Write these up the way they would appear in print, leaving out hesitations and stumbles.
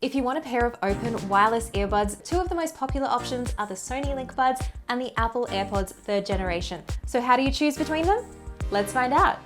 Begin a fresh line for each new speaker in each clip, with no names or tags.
If you want a pair of open wireless earbuds, two of the most popular options are the Sony LinkBuds and the Apple AirPods 3rd generation. So how do you choose between them? Let's find out.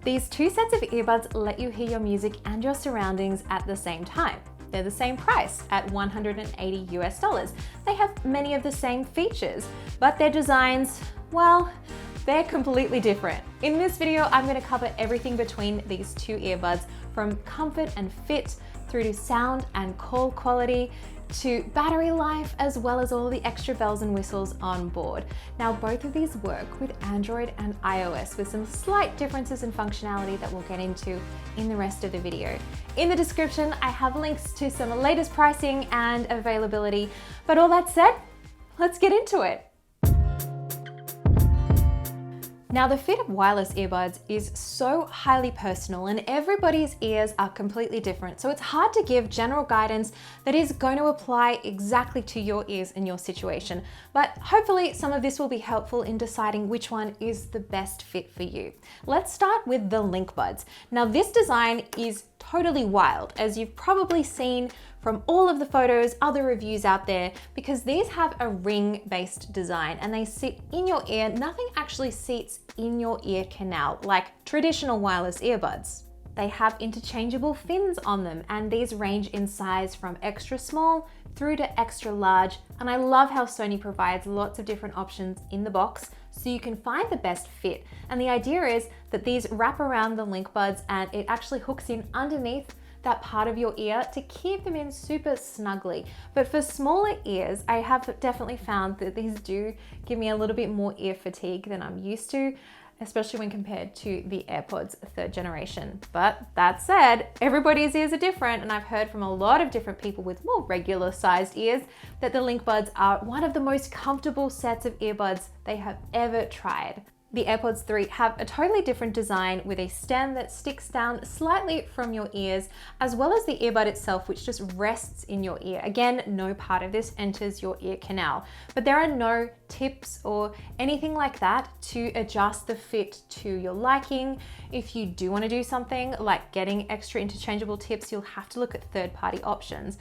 These two sets of earbuds let you hear your music and your surroundings at the same time. They're the same price at $180 US. They have many of the same features, but their designs, well, they're completely different. In this video, I'm going to cover everything between these two earbuds, from comfort and fit through to sound and call quality to battery life, as well as all the extra bells and whistles on board. Now, both of these work with Android and iOS with some slight differences in functionality that we'll get into in the rest of the video. In the description, I have links to some latest pricing and availability, but all that said, let's get into it. Now, the fit of wireless earbuds is so highly personal and everybody's ears are completely different, so it's hard to give general guidance that is going to apply exactly to your ears and your situation. But hopefully some of this will be helpful in deciding which one is the best fit for you. Let's start with the LinkBuds. Now, this design is totally wild, as you've probably seen from all of the photos, other reviews out there, because these have a ring-based design and they sit in your ear. Nothing actually seats in your ear canal like traditional wireless earbuds. They have interchangeable fins on them, and these range in size from extra small through to extra large. And I love how Sony provides lots of different options in the box so you can find the best fit. And the idea is that these wrap around the LinkBuds and it actually hooks in underneath that part of your ear to keep them in super snugly. But for smaller ears, I have definitely found that these do give me a little bit more ear fatigue than I'm used to, especially when compared to the AirPods 3rd generation. But that said, everybody's ears are different, and I've heard from a lot of different people with more regular sized ears that the LinkBuds are one of the most comfortable sets of earbuds they have ever tried. The AirPods 3 have a totally different design with a stem that sticks down slightly from your ears, as well as the earbud itself, which just rests in your ear. Again, no part of this enters your ear canal, but there are no tips or anything like that to adjust the fit to your liking. If you do want to do something like getting extra interchangeable tips, you'll have to look at third-party options.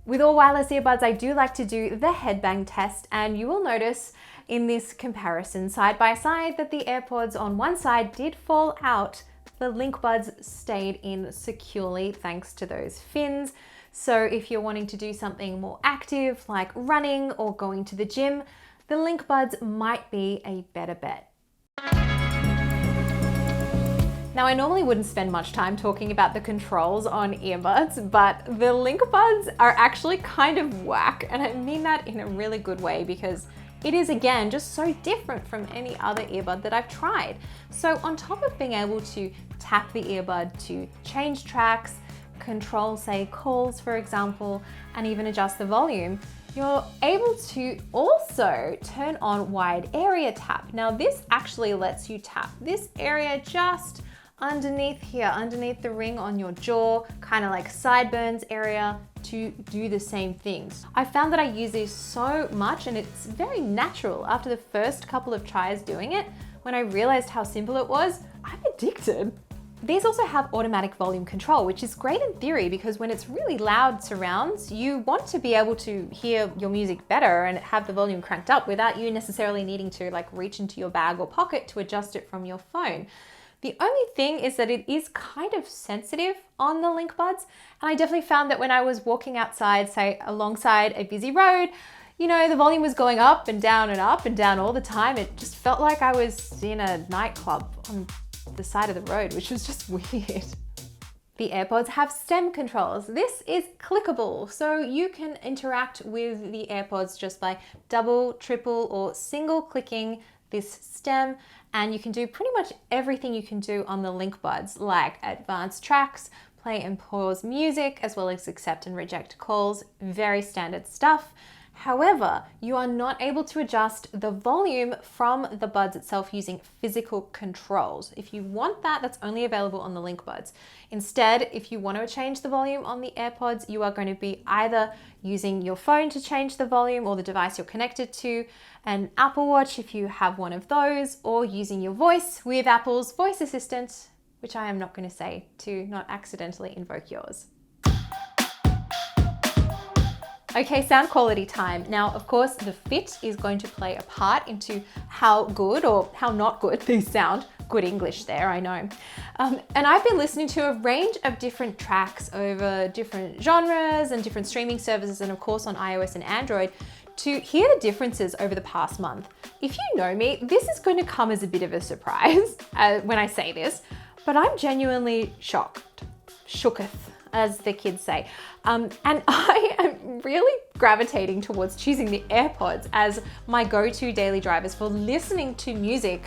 With all wireless earbuds, I do like to do the headbang test, and you will notice in this comparison side by side that the AirPods on one side did fall out. The LinkBuds stayed in securely thanks to those fins. So if you're wanting to do something more active like running or going to the gym, the LinkBuds might be a better bet. Now, I normally wouldn't spend much time talking about the controls on earbuds, but the LinkBuds are actually kind of whack, and I mean that in a really good way, because it is, again, just so different from any other earbud that I've tried. So on top of being able to tap the earbud to change tracks, control, say, calls, for example, and even adjust the volume, you're able to also turn on wide area tap. Now, this actually lets you tap this area just underneath here, underneath the ring on your jaw, kind of like sideburns area, to do the same things. I found that I use these so much, and it's very natural. After the first couple of tries doing it, when I realized how simple it was, I'm addicted. These also have automatic volume control, which is great in theory, because when it's really loud surrounds, you want to be able to hear your music better and have the volume cranked up without you necessarily needing to like reach into your bag or pocket to adjust it from your phone. The only thing is that it is kind of sensitive on the LinkBuds, and I definitely found that when I was walking outside, say alongside a busy road, you know, the volume was going up and down and up and down all the time. It just felt like I was in a nightclub on the side of the road, which was just weird. The AirPods have stem controls. This is clickable, so you can interact with the AirPods just by double, triple, or single clicking this stem, and you can do pretty much everything you can do on the LinkBuds, like advanced tracks, play and pause music, as well as accept and reject calls. Very standard stuff. However, you are not able to adjust the volume from the buds itself using physical controls. If you want that, that's only available on the LinkBuds. Instead, if you want to change the volume on the AirPods, you are going to be either using your phone to change the volume, or the device you're connected to, an Apple Watch if you have one of those, or using your voice with Apple's voice assistant, which I am not going to say to not accidentally invoke yours. Okay, sound quality time. Now, of course, the fit is going to play a part into how good or how not good these sound. Good English there, I know. And I've been listening to a range of different tracks over different genres and different streaming services, and of course on iOS and Android, to hear the differences over the past month. If you know me, this is going to come as a bit of a surprise when I say this, but I'm genuinely shooketh, as the kids say. And I am really gravitating towards choosing the AirPods as my go-to daily drivers for listening to music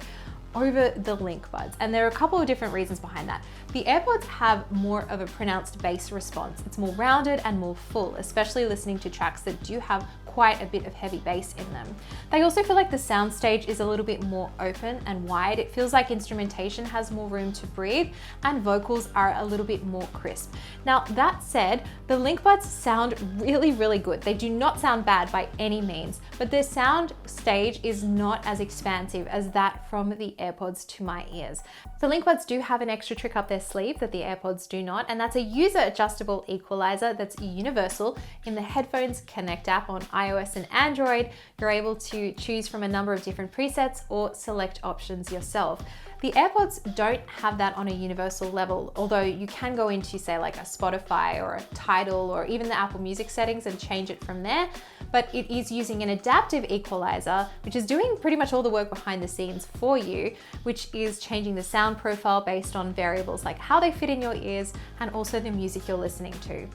over the LinkBuds. And there are a couple of different reasons behind that. The AirPods have more of a pronounced bass response. It's more rounded and more full, especially listening to tracks that do have quite a bit of heavy bass in them. They also feel like the soundstage is a little bit more open and wide. It feels like instrumentation has more room to breathe and vocals are a little bit more crisp. Now, that said, the LinkBuds sound really, really good. They do not sound bad by any means, but their sound stage is not as expansive as that from the AirPods to my ears. The LinkBuds do have an extra trick up their sleeve that the AirPods do not, and that's a user adjustable equalizer that's universal in the Headphones Connect app on iOS and Android. You're able to choose from a number of different presets or select options yourself. The AirPods don't have that on a universal level, although you can go into, say, like a Spotify or a Tidal or even the Apple Music settings and change it from there. But it is using an adaptive equalizer, which is doing pretty much all the work behind the scenes for you, which is changing the sound profile based on variables like how they fit in your ears and also the music you're listening to.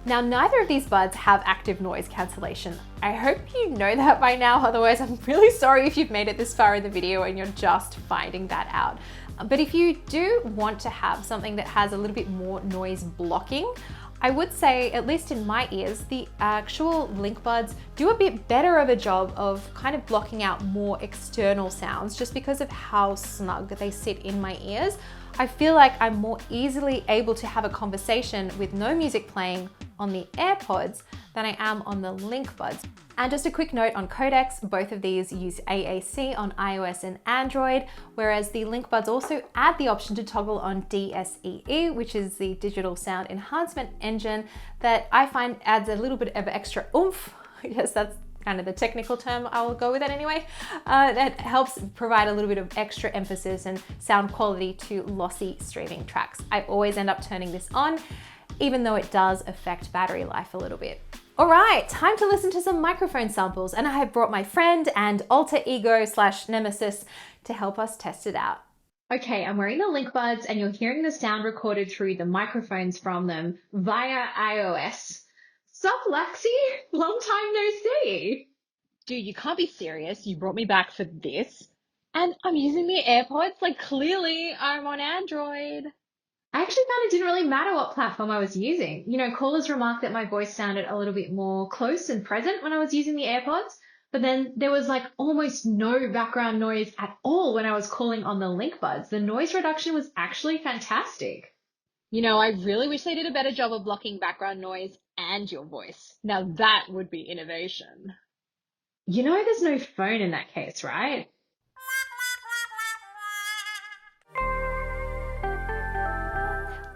Now, neither of these buds have active noise cancellation. I hope you know that by now, otherwise I'm really sorry if you've made it this far in the video and you're just finding that out. But if you do want to have something that has a little bit more noise blocking, I would say, at least in my ears, the actual LinkBuds do a bit better of a job of kind of blocking out more external sounds just because of how snug they sit in my ears. I feel like I'm more easily able to have a conversation with no music playing on the AirPods than I am on the LinkBuds. And just a quick note on codecs, both of these use AAC on iOS and Android, whereas the LinkBuds also add the option to toggle on DSEE, which is the digital sound enhancement engine that I find adds a little bit of extra oomph. I guess that's kind of the technical term, I'll go with it anyway. That helps provide a little bit of extra emphasis and sound quality to lossy streaming tracks. I always end up turning this on, even though it does affect battery life a little bit. All right, time to listen to some microphone samples, and I have brought my friend and alter ego / nemesis to help us test it out. Okay, I'm wearing the LinkBuds and you're hearing the sound recorded through the microphones from them via iOS. Sup, Lexy? Long time no see.
Dude, you can't be serious. You brought me back for this. And I'm using the AirPods. Like, clearly I'm on Android.
I actually found it didn't really matter what platform I was using. You know, callers remarked that my voice sounded a little bit more close and present when I was using the AirPods, but then there was like almost no background noise at all when I was calling on the LinkBuds. The noise reduction was actually fantastic.
You know, I really wish they did a better job of blocking background noise and your voice. Now that would be innovation.
You know, there's no phone in that case, right?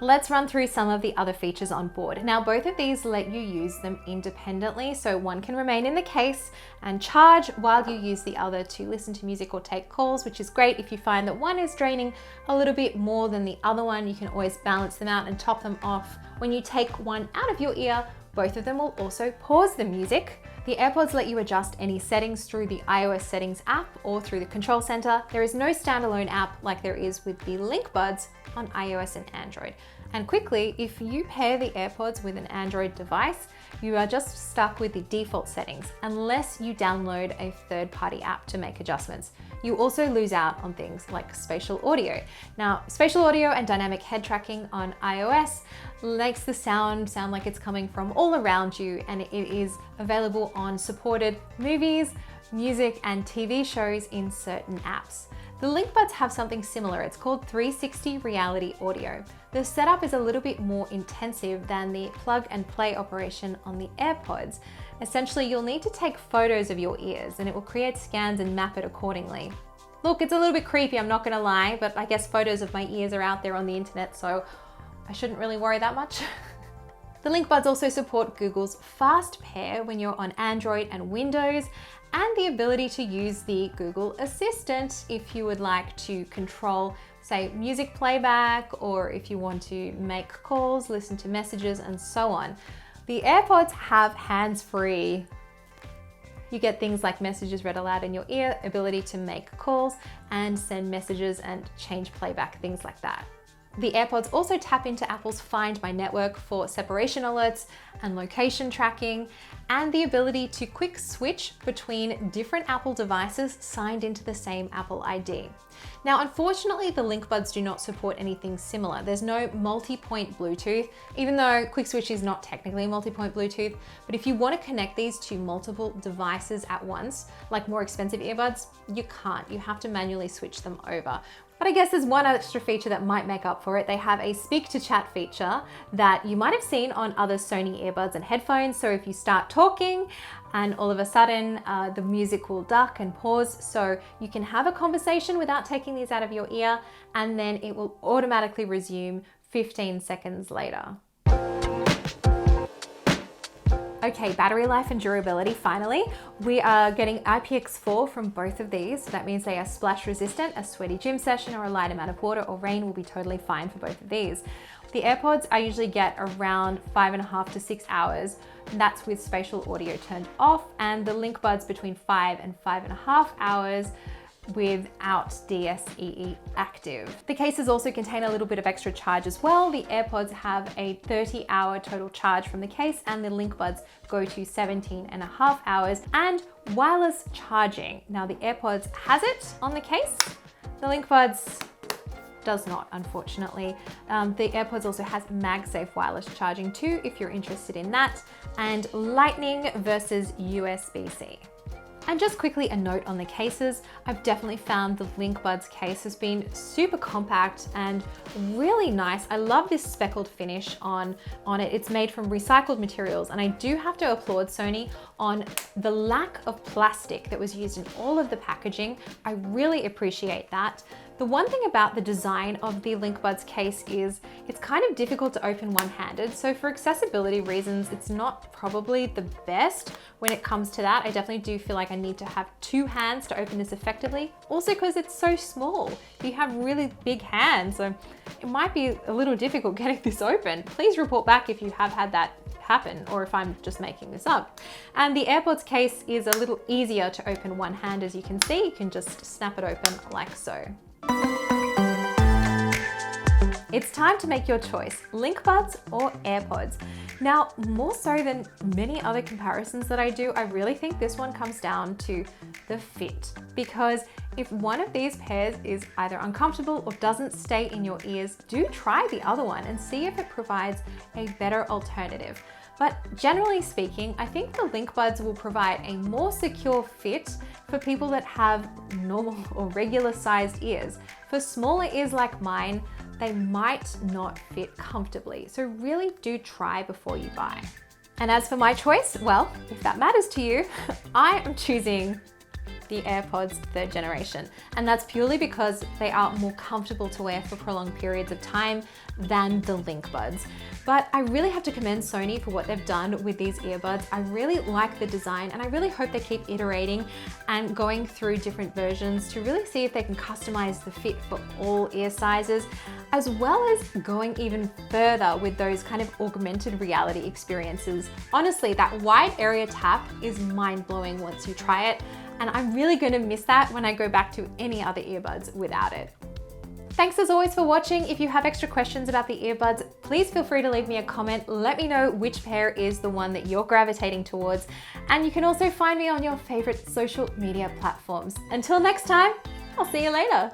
Let's run through some of the other features on board. Now, both of these let you use them independently, so one can remain in the case and charge while you use the other to listen to music or take calls, which is great. If you find that one is draining a little bit more than the other one, you can always balance them out and top them off. When you take one out of your ear, both of them will also pause the music. The AirPods let you adjust any settings through the iOS settings app or through the control center. There is no standalone app like there is with the LinkBuds on iOS and Android. And quickly, if you pair the AirPods with an Android device, you are just stuck with the default settings unless you download a third-party app to make adjustments. You also lose out on things like spatial audio. Now, spatial audio and dynamic head tracking on iOS makes the sound like it's coming from all around you, and it is available on supported movies, music, and TV shows in certain apps. The LinkBuds have something similar. It's called 360 Reality Audio. The setup is a little bit more intensive than the plug and play operation on the AirPods. Essentially, you'll need to take photos of your ears and it will create scans and map it accordingly. Look, it's a little bit creepy, I'm not gonna lie, but I guess photos of my ears are out there on the internet, so I shouldn't really worry that much. The LinkBuds also support Google's Fast Pair when you're on Android and Windows, and the ability to use the Google Assistant if you would like to control, say, music playback, or if you want to make calls, listen to messages, and so on. The AirPods have hands-free. You get things like messages read aloud in your ear, ability to make calls and send messages and change playback, things like that. The AirPods also tap into Apple's Find My network for separation alerts and location tracking, and the ability to quick switch between different Apple devices signed into the same Apple ID. Now, unfortunately, the LinkBuds do not support anything similar. There's no multi-point Bluetooth, even though quick switch is not technically multi-point Bluetooth, but if you want to connect these to multiple devices at once, like more expensive earbuds, you can't. You have to manually switch them over. But I guess there's one extra feature that might make up for it. They have a speak to chat feature that you might have seen on other Sony earbuds and headphones. So if you start talking and all of a sudden the music will duck and pause, so you can have a conversation without taking these out of your ear, and then it will automatically resume 15 seconds later. Okay, battery life and durability, finally. We are getting IPX4 from both of these. So that means they are splash resistant. A sweaty gym session or a light amount of water or rain will be totally fine for both of these. The AirPods I usually get around 5.5 to 6 hours. And that's with spatial audio turned off, and the LinkBuds between 5 and 5.5 hours without DSEE active. The cases also contain a little bit of extra charge as well. The AirPods have a 30-hour total charge from the case, and the LinkBuds go to 17.5 hours, and wireless charging. Now the AirPods has it on the case, the LinkBuds does not, unfortunately. The AirPods also has MagSafe wireless charging too, if you're interested in that, and Lightning versus USB-C. And just quickly a note on the cases, I've definitely found the LinkBuds case has been super compact and really nice. I love this speckled finish on it. It's made from recycled materials, and I do have to applaud Sony on the lack of plastic that was used in all of the packaging. I really appreciate that. The one thing about the design of the LinkBuds case is it's kind of difficult to open one-handed. So for accessibility reasons, it's not probably the best when it comes to that. I definitely do feel like I need to have two hands to open this effectively. Also because it's so small. You have really big hands, so it might be a little difficult getting this open. Please report back if you have had that happen, or if I'm just making this up. And the AirPods case is a little easier to open one hand. As you can see, you can just snap it open like so. It's time to make your choice, LinkBuds or AirPods. Now, more so than many other comparisons that I do, I really think this one comes down to the fit, because if one of these pairs is either uncomfortable or doesn't stay in your ears, do try the other one and see if it provides a better alternative. But generally speaking, I think the LinkBuds will provide a more secure fit for people that have normal or regular sized ears. For smaller ears like mine, they might not fit comfortably. So really do try before you buy. And as for my choice, well, if that matters to you, I am choosing the AirPods 3rd generation. And that's purely because they are more comfortable to wear for prolonged periods of time than the LinkBuds. But I really have to commend Sony for what they've done with these earbuds. I really like the design, and I really hope they keep iterating and going through different versions to really see if they can customize the fit for all ear sizes, as well as going even further with those kind of augmented reality experiences. Honestly, that wide area tap is mind-blowing once you try it, and I'm really going to miss that when I go back to any other earbuds without it. Thanks as always for watching. If you have extra questions about the earbuds, please feel free to leave me a comment. Let me know which pair is the one that you're gravitating towards. And you can also find me on your favorite social media platforms. Until next time, I'll see you later.